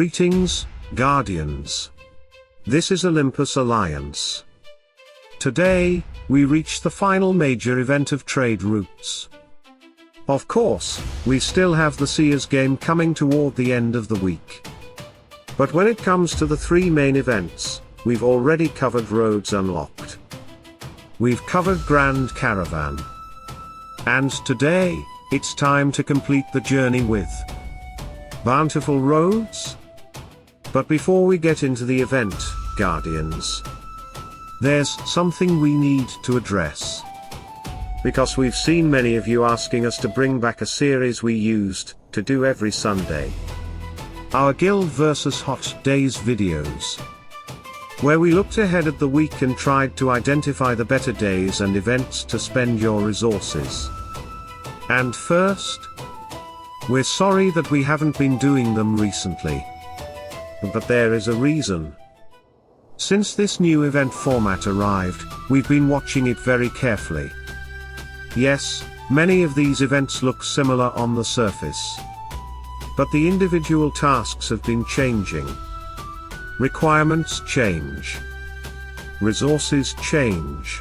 Greetings, Guardians. This is Olympus Alliance. Today, we reach the final major event of trade routes. Of course, we still have the Seers game coming toward the end of the week. But when it comes to the three main events, we've already covered Roads Unlocked. We've covered Grand Caravan. And today, it's time to complete the journey with Bountiful Roads. But before we get into the event, Guardians, there's something we need to address. Because we've seen many of you asking us to bring back a series we used to do every Sunday. Our Guild vs Hot Days videos, where we looked ahead at the week and tried to identify the better days and events to spend your resources. And first, we're sorry that we haven't been doing them recently. But there is a reason. Since this new event format arrived, we've been watching it very carefully. Yes, many of these events look similar on the surface. But the individual tasks have been changing. Requirements change. Resources change.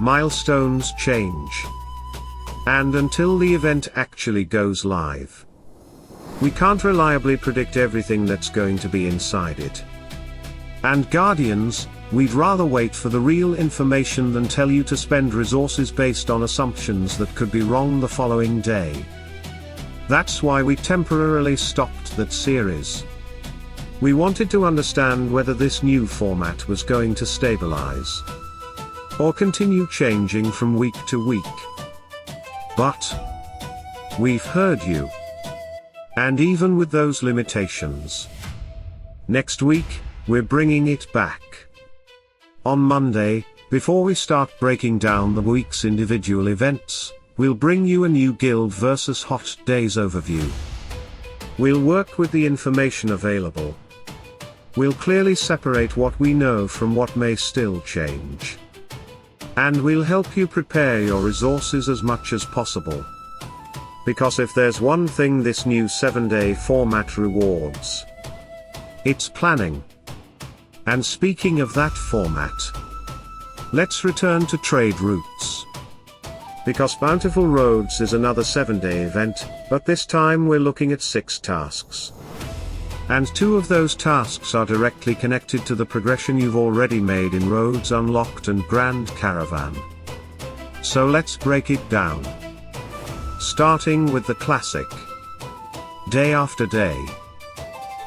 Milestones change. And until the event actually goes live, we can't reliably predict everything that's going to be inside it. And Guardians, we'd rather wait for the real information than tell you to spend resources based on assumptions that could be wrong the following day. That's why we temporarily stopped that series. We wanted to understand whether this new format was going to stabilize or continue changing from week to week. But we've heard you. And even with those limitations, next week, we're bringing it back. On Monday, before we start breaking down the week's individual events, we'll bring you a new Guild vs Hot Days overview. We'll work with the information available. We'll clearly separate what we know from what may still change. And we'll help you prepare your resources as much as possible. Because if there's one thing this new 7-day format rewards, it's planning. And speaking of that format, let's return to trade routes. Because Bountiful Roads is another 7-day event, but this time we're looking at 6 tasks. And 2 of those tasks are directly connected to the progression you've already made in Roads Unlocked and Grand Caravan. So let's break it down. Starting with the classic. Day after day.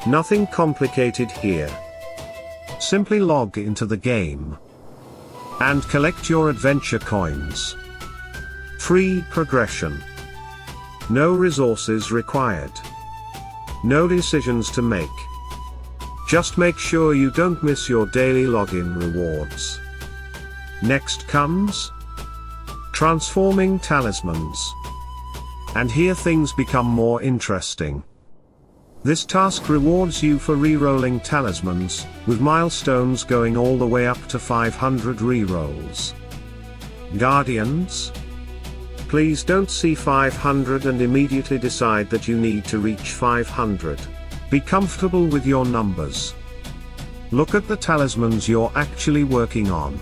Nothing complicated here. Simply log into the game and collect your adventure coins. Free progression. No resources required. No decisions to make. Just make sure you don't miss your daily login rewards. Next comes transforming talismans. And here things become more interesting. This task rewards you for rerolling talismans, with milestones going all the way up to 500 rerolls. Guardians, please don't see 500 and immediately decide that you need to reach 500. Be comfortable with your numbers. Look at the talismans you're actually working on.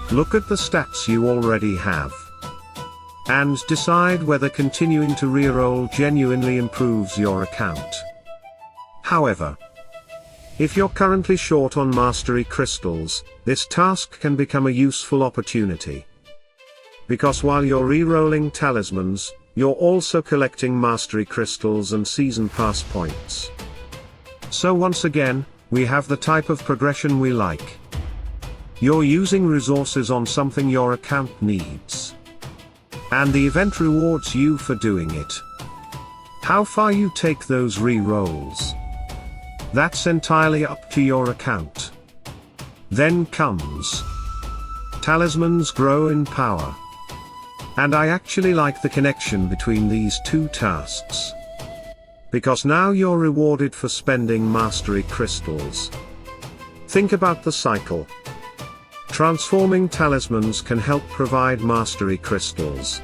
Look at the stats you already have. And decide whether continuing to reroll genuinely improves your account. However, if you're currently short on mastery crystals, this task can become a useful opportunity. Because while you're rerolling talismans, you're also collecting mastery crystals and season pass points. So once again, we have the type of progression we like. You're using resources on something your account needs. And the event rewards you for doing it. How far you take those re-rolls, that's entirely up to your account. Then comes talismans grow in power. And I actually like the connection between these 2 tasks. Because now you're rewarded for spending mastery crystals. Think about the cycle. Transforming talismans can help provide mastery crystals.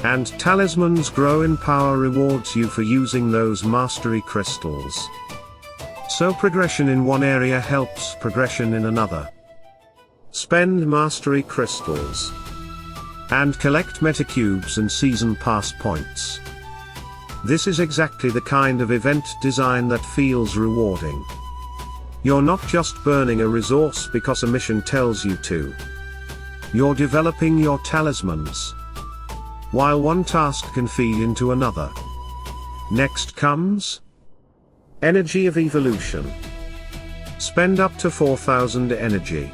And Talismans grow in power rewards you for using those mastery crystals. So progression in one area helps progression in another. Spend mastery crystals. And collect metacubes and season pass points. This is exactly the kind of event design that feels rewarding. You're not just burning a resource because a mission tells you to. You're developing your talismans. While one task can feed into another. Next comes Energy of Evolution. Spend up to 4,000 energy.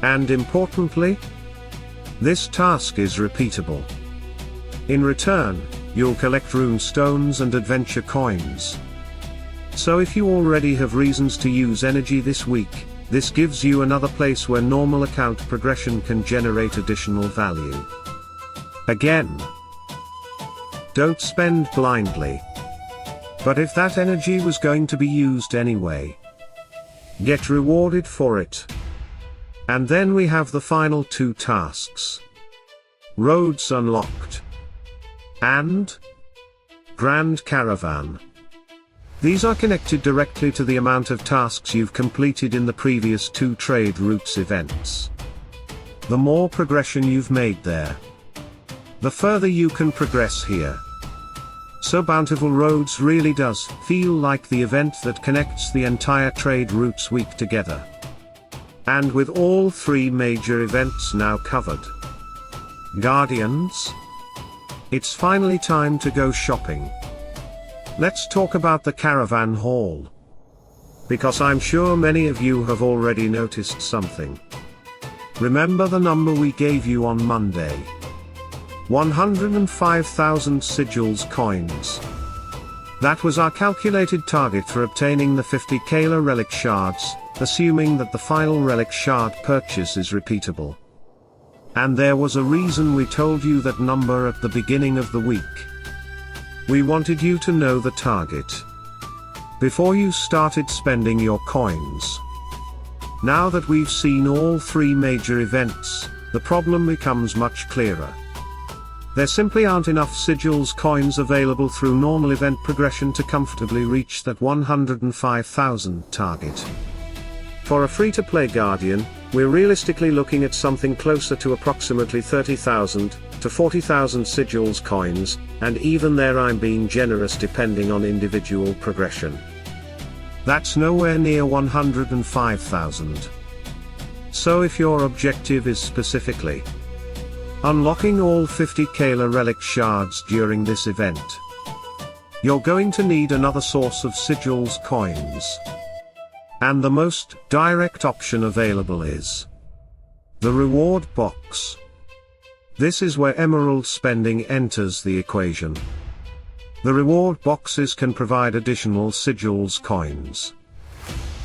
And importantly, this task is repeatable. In return, you'll collect rune stones and adventure coins. So if you already have reasons to use energy this week, this gives you another place where normal account progression can generate additional value. Again, don't spend blindly. But if that energy was going to be used anyway, get rewarded for it. And then we have the final two tasks. Roads Unlocked. And Grand Caravan. These are connected directly to the amount of tasks you've completed in the previous two trade routes events. The more progression you've made there, the further you can progress here. So Bountiful Roads really does feel like the event that connects the entire trade routes week together. And with all three major events now covered, Guardians, it's finally time to go shopping. Let's talk about the Caravan Hall. Because I'm sure many of you have already noticed something. Remember the number we gave you on Monday? 105,000 Sigils Coins. That was our calculated target for obtaining the 50 Kayla Relic Shards, assuming that the final Relic Shard purchase is repeatable. And there was a reason we told you that number at the beginning of the week. We wanted you to know the target before you started spending your coins. Now that we've seen all three major events, the problem becomes much clearer. There simply aren't enough Sigils coins available through normal event progression to comfortably reach that 105,000 target. For a free-to-play Guardian, we're realistically looking at something closer to approximately 30,000 to 40,000 Sigils coins, and even there I'm being generous depending on individual progression. That's nowhere near 105,000. So if your objective is specifically unlocking all 50 Kayla Relic Shards during this event, you're going to need another source of Sigils coins. And the most direct option available is the reward box. This is where emerald spending enters the equation. The reward boxes can provide additional Sigils coins.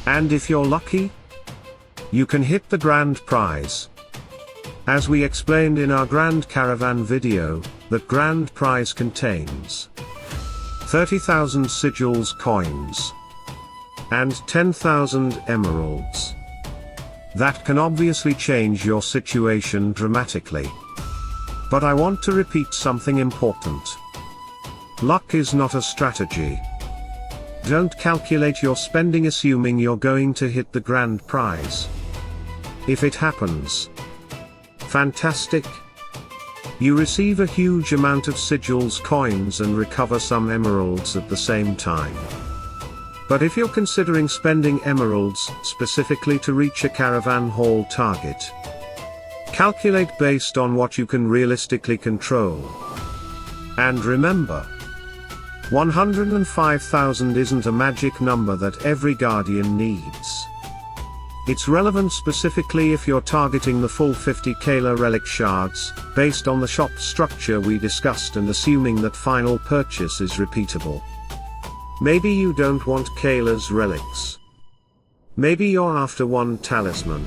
And if you're lucky, you can hit the grand prize. As we explained in our Grand Caravan video, that grand prize contains 30,000 Sigils coins and 10,000 emeralds. That can obviously change your situation dramatically. But I want to repeat something important. Luck is not a strategy. Don't calculate your spending assuming you're going to hit the grand prize. If it happens, fantastic. You receive a huge amount of Sigils coins and recover some emeralds at the same time. But if you're considering spending emeralds specifically to reach a Caravan Hall target, calculate based on what you can realistically control. And remember, 105,000 isn't a magic number that every Guardian needs. It's relevant specifically if you're targeting the full 50 Kayla Relic Shards, based on the shop structure we discussed and assuming that final purchase is repeatable. Maybe you don't want Kayla's relics. Maybe you're after one talisman.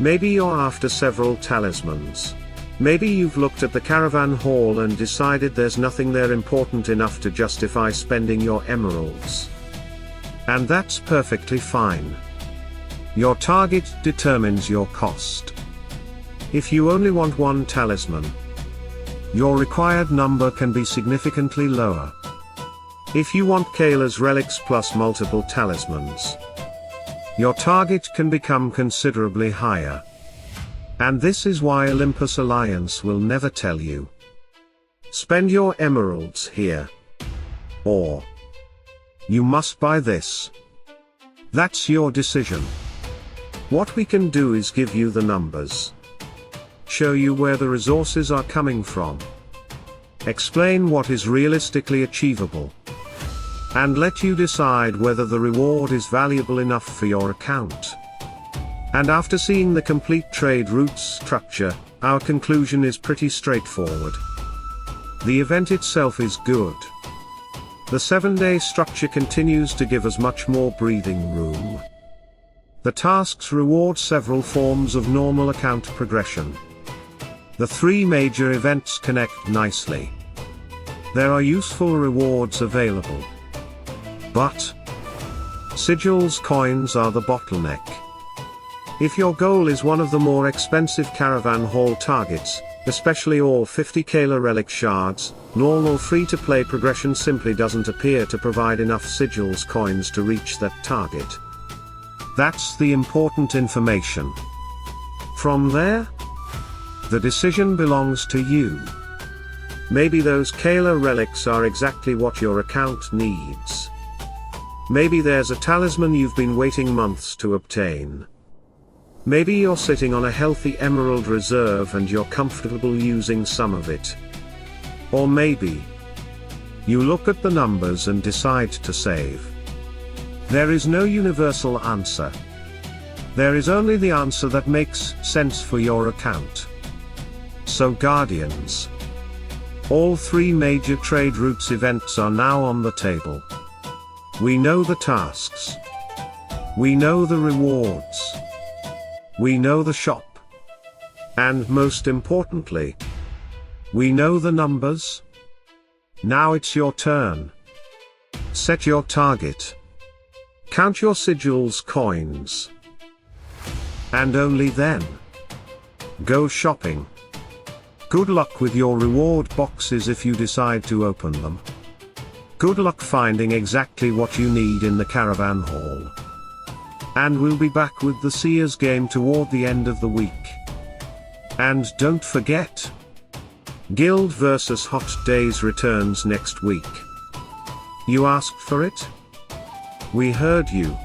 Maybe you're after several talismans. Maybe you've looked at the Caravan Hall and decided there's nothing there important enough to justify spending your emeralds. And that's perfectly fine. Your target determines your cost. If you only want one talisman, your required number can be significantly lower. If you want Kayla's relics plus multiple talismans, your target can become considerably higher. And this is why Olympus Alliance will never tell you, spend your emeralds here, or you must buy this. That's your decision. What we can do is give you the numbers, show you where the resources are coming from, explain what is realistically achievable, and let you decide whether the reward is valuable enough for your account. And after seeing the complete trade route structure, our conclusion is pretty straightforward. The event itself is good. The 7-day structure continues to give us much more breathing room. The tasks reward several forms of normal account progression. The 3 major events connect nicely. There are useful rewards available. But Sigils coins are the bottleneck. If your goal is one of the more expensive Caravan Hall targets, especially all 50 Kayla Relic Shards, normal free-to-play progression simply doesn't appear to provide enough Sigils coins to reach that target. That's the important information. From there, the decision belongs to you. Maybe those Kayla relics are exactly what your account needs. Maybe there's a talisman you've been waiting months to obtain. Maybe you're sitting on a healthy emerald reserve and you're comfortable using some of it. Or maybe you look at the numbers and decide to save. There is no universal answer. There is only the answer that makes sense for your account. So Guardians, all 3 major trade routes events are now on the table. We know the tasks. We know the rewards. We know the shop. And most importantly, we know the numbers. Now it's your turn. Set your target. Count your Sigils coins. And only then, go shopping. Good luck with your reward boxes if you decide to open them. Good luck finding exactly what you need in the Caravan Hall. And we'll be back with the Seers game toward the end of the week. And don't forget, Guild vs Hot Days returns next week. You asked for it? We heard you.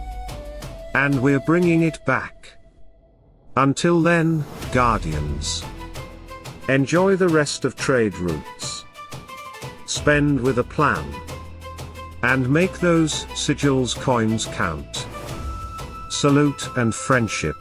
And we're bringing it back. Until then, Guardians, enjoy the rest of trade routes. Spend with a plan. And make those Sigils coins count. Salute and friendship.